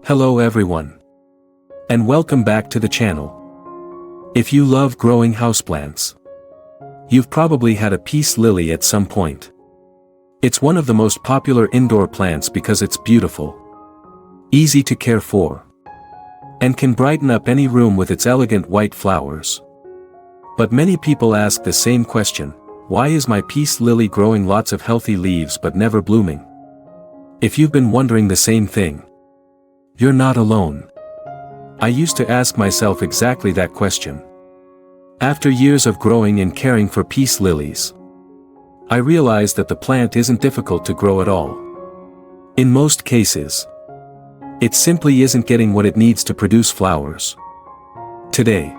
Hello everyone. And welcome back to the channel. If you love growing houseplants, you've probably had a peace lily at some point. It's one of the most popular indoor plants because it's beautiful, easy to care for, and can brighten up any room with its elegant white flowers. But many people ask the same question: why is my peace lily growing lots of healthy leaves but never blooming? If you've been wondering the same thing, you're not alone. I used to ask myself exactly that question. After years of growing and caring for peace lilies, I realized that the plant isn't difficult to grow at all. In most cases, it simply isn't getting what it needs to produce flowers. Today,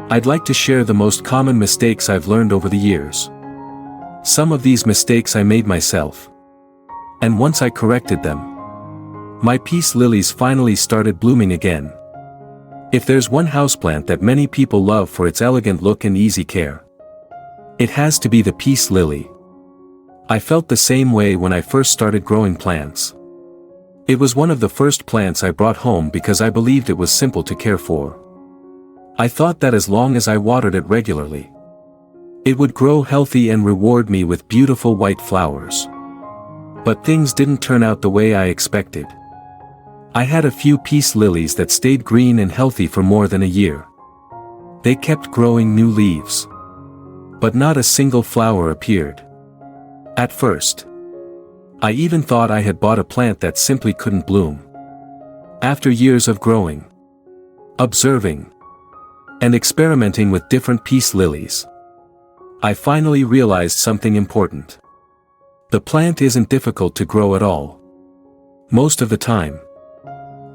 I'd like to share the most common mistakes I've learned over the years. Some of these mistakes I made myself, and once I corrected them, my peace lilies finally started blooming again. If there's one houseplant that many people love for its elegant look and easy care, it has to be the peace lily. I felt the same way when I first started growing plants. It was one of the first plants I brought home because I believed it was simple to care for. I thought that as long as I watered it regularly, it would grow healthy and reward me with beautiful white flowers. But things didn't turn out the way I expected. I had a few peace lilies that stayed green and healthy for more than a year. They kept growing new leaves, but not a single flower appeared. At first, I even thought I had bought a plant that simply couldn't bloom. After years of growing, observing, and experimenting with different peace lilies, I finally realized something important. The plant isn't difficult to grow at all. Most of the time,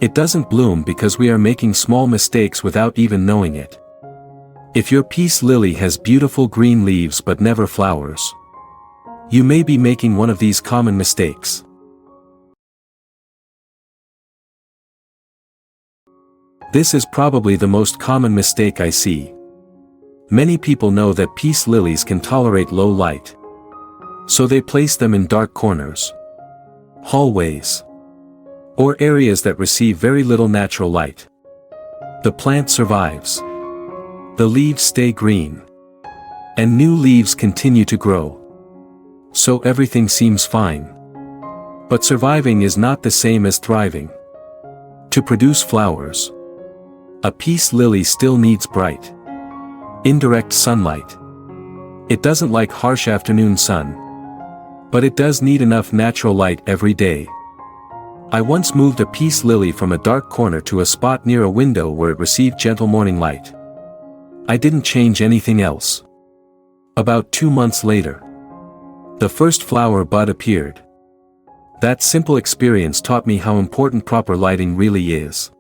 it doesn't bloom because we are making small mistakes without even knowing it. If your peace lily has beautiful green leaves but never flowers, you may be making one of these common mistakes. This is probably the most common mistake I see. Many people know that peace lilies can tolerate low light, so they place them in dark corners, hallways, or areas that receive very little natural light. The plant survives. The leaves stay green, and new leaves continue to grow. So everything seems fine. But surviving is not the same as thriving. To produce flowers, a peace lily still needs bright, indirect sunlight. It doesn't like harsh afternoon sun, but it does need enough natural light every day. I once moved a peace lily from a dark corner to a spot near a window where it received gentle morning light. I didn't change anything else. About 2 months later, the first flower bud appeared. That simple experience taught me how important proper lighting really is.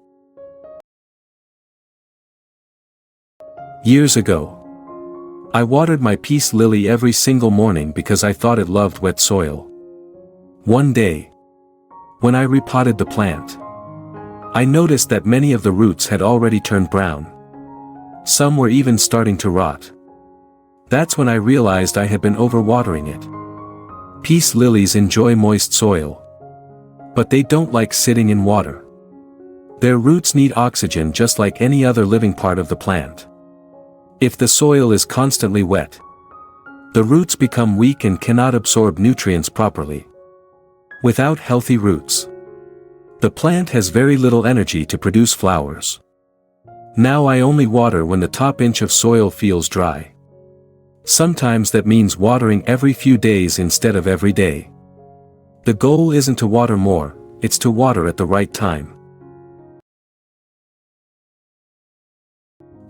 Years ago, I watered my peace lily every single morning because I thought it loved wet soil. One day, when I repotted the plant, I noticed that many of the roots had already turned brown. Some were even starting to rot. That's when I realized I had been overwatering it. Peace lilies enjoy moist soil, but they don't like sitting in water. Their roots need oxygen just like any other living part of the plant. If the soil is constantly wet, the roots become weak and cannot absorb nutrients properly. Without healthy roots, the plant has very little energy to produce flowers. Now I only water when the top inch of soil feels dry. Sometimes that means watering every few days instead of every day. The goal isn't to water more, it's to water at the right time.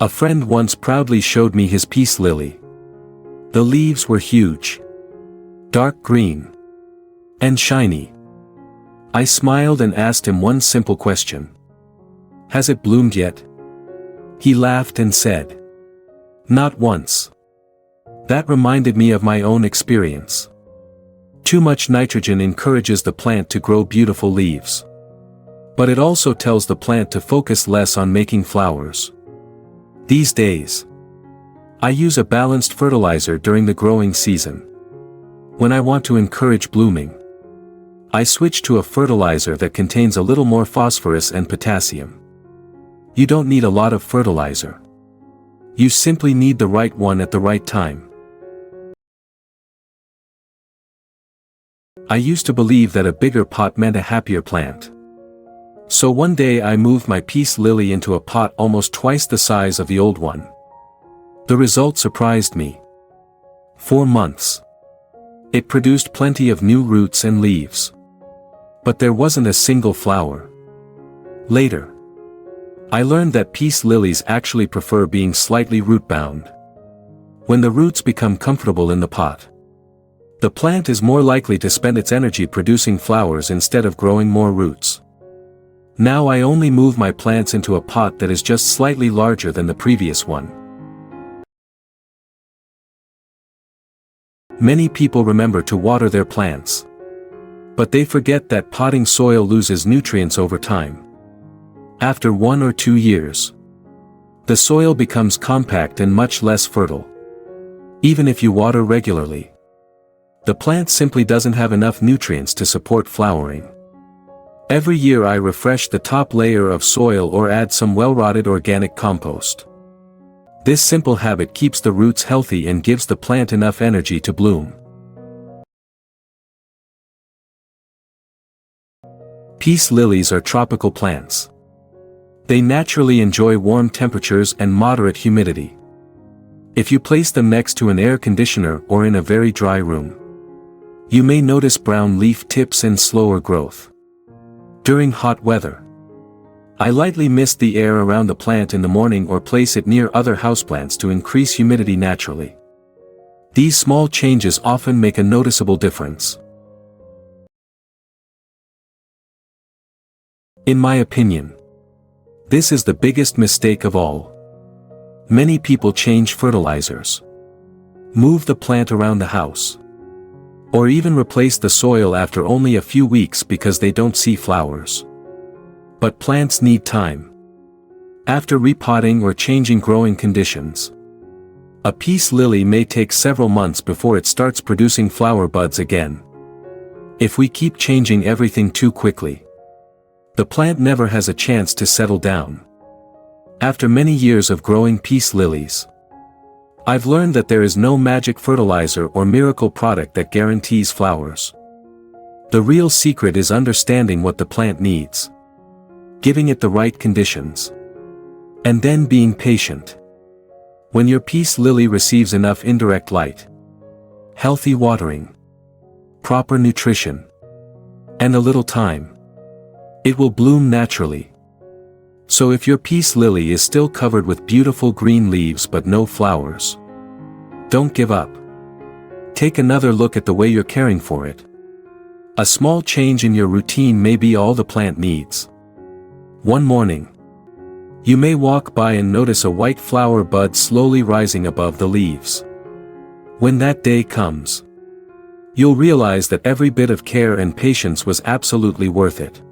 A friend once proudly showed me his peace lily. The leaves were huge, dark green, and shiny. I smiled and asked him one simple question: "Has it bloomed yet?" He laughed and said, "Not once." That reminded me of my own experience. Too much nitrogen encourages the plant to grow beautiful leaves, but it also tells the plant to focus less on making flowers. These days, I use a balanced fertilizer during the growing season. When I want to encourage blooming, I switched to a fertilizer that contains a little more phosphorus and potassium. You don't need a lot of fertilizer. You simply need the right one at the right time. I used to believe that a bigger pot meant a happier plant. So one day I moved my peace lily into a pot almost twice the size of the old one. The result surprised me. 4 months. It produced plenty of new roots and leaves. But there wasn't a single flower. Later, I learned that peace lilies actually prefer being slightly root-bound. When the roots become comfortable in the pot, the plant is more likely to spend its energy producing flowers instead of growing more roots. Now I only move my plants into a pot that is just slightly larger than the previous one. Many people remember to water their plants. But they forget that potting soil loses nutrients over time. After 1 or 2 years, the soil becomes compact and much less fertile. Even if you water regularly, the plant simply doesn't have enough nutrients to support flowering. Every year I refresh the top layer of soil or add some well-rotted organic compost. This simple habit keeps the roots healthy and gives the plant enough energy to bloom. Peace lilies are tropical plants. They naturally enjoy warm temperatures and moderate humidity. If you place them next to an air conditioner or in a very dry room, you may notice brown leaf tips and slower growth. During hot weather, I lightly mist the air around the plant in the morning or place it near other houseplants to increase humidity naturally. These small changes often make a noticeable difference. In my opinion, this is the biggest mistake of all. Many people change fertilizers, move the plant around the house, or even replace the soil after only a few weeks because they don't see flowers. But plants need time. After repotting or changing growing conditions, a peace lily may take several months before it starts producing flower buds again. If we keep changing everything too quickly, the plant never has a chance to settle down. After many years of growing peace lilies, I've learned that there is no magic fertilizer or miracle product that guarantees flowers. The real secret is understanding what the plant needs, giving it the right conditions, and then being patient. When your peace lily receives enough indirect light, healthy watering, proper nutrition, and a little time, it will bloom naturally. So if your peace lily is still covered with beautiful green leaves but no flowers, don't give up. Take another look at the way you're caring for it. A small change in your routine may be all the plant needs. One morning, you may walk by and notice a white flower bud slowly rising above the leaves. When that day comes, you'll realize that every bit of care and patience was absolutely worth it.